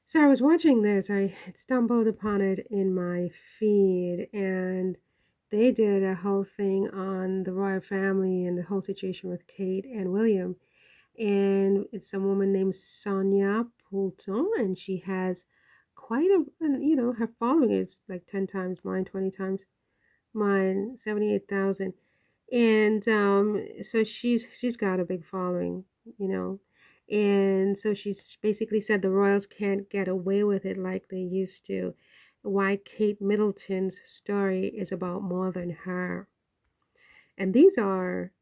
So I was watching this. I had stumbled upon it in my feed, and they did a whole thing on the royal family and the whole situation with Kate and William. And it's a woman named Sonia Poulton, and she has quite her following is like 10 times mine, 20 times mine, 78,000. And so she's got a big following, you know. And so she's basically said the royals can't get away with it like they used to. Why Kate Middleton's story is about more than her. And these are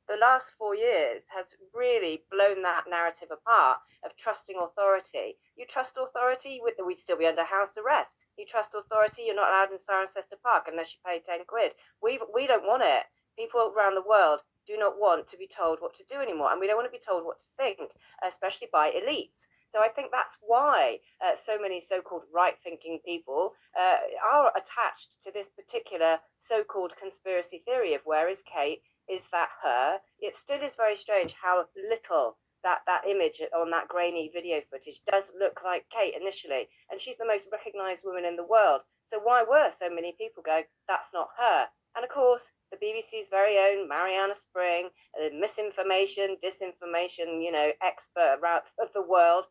The last 4 years has really blown that narrative apart of trusting authority. You trust authority, we'd still be under house arrest. You trust authority, you're not allowed in Cirencester Park unless you pay 10 quid. We don't want it. People around the world do not want to be told what to do anymore, and we don't want to be told what to think, especially by elites. So I think that's why so many so-called right-thinking people are attached to this particular so-called conspiracy theory of where is Kate, is that her? It still is very strange how little that image on that grainy video footage does look like Kate initially, and she's the most recognised woman in the world. So why were so many people going, that's not her? And of course, the BBC's very own Mariana Spring, misinformation, disinformation, expert around the world,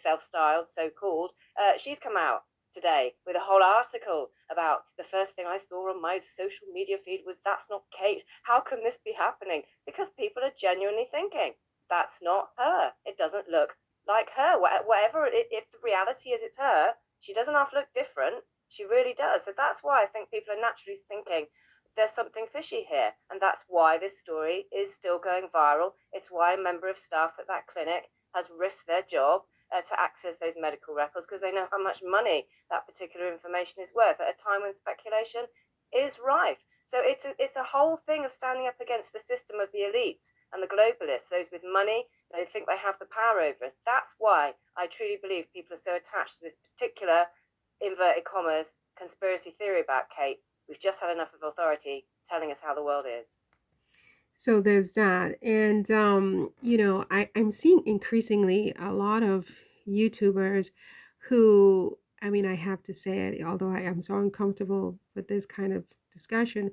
self-styled, so-called, she's come out today with a whole article about the first thing I saw on my social media feed was that's not Kate. How can this be happening? Because people are genuinely thinking that's not her. It doesn't look like her. Whatever, if the reality is it's her, she doesn't half look different. She really does. So that's why I think people are naturally thinking there's something fishy here. And that's why this story is still going viral. It's why a member of staff at that clinic has risked their job to access those medical records because they know how much money that particular information is worth at a time when speculation is rife. So it's a whole thing of standing up against the system of the elites and the globalists, those with money, they think they have the power over us. That's why I truly believe people are so attached to this particular, inverted commas, conspiracy theory about Kate. We've just had enough of authority telling us how the world is. so there's that. And I'm seeing increasingly a lot of YouTubers who, I mean, I have to say it, although I am so uncomfortable with this kind of discussion,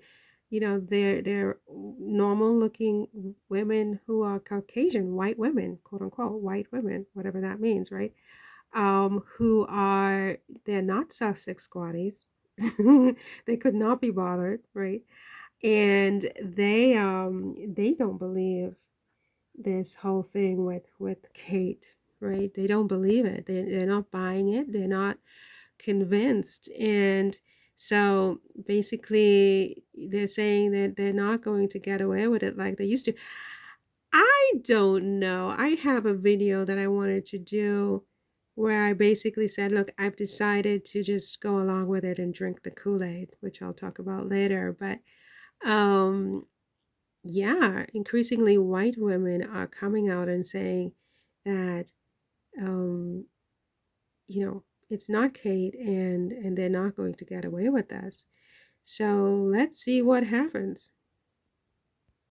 they're normal looking women who are Caucasian, white women, quote unquote, white women, whatever that means, right? Who are they're not Sussex squatties. They could not be bothered, right? And they don't believe this whole thing with Kate, right? They don't believe it. They're not buying it. They're not convinced. And so basically they're saying that they're not going to get away with it like they used to. I don't know. I have a video that I wanted to do where I basically said, look, I've decided to just go along with it and drink the Kool-Aid, which I'll talk about later. But um, yeah, increasingly white women are coming out and saying that, um, it's not Kate, and they're not going to get away with this. So let's see what happens.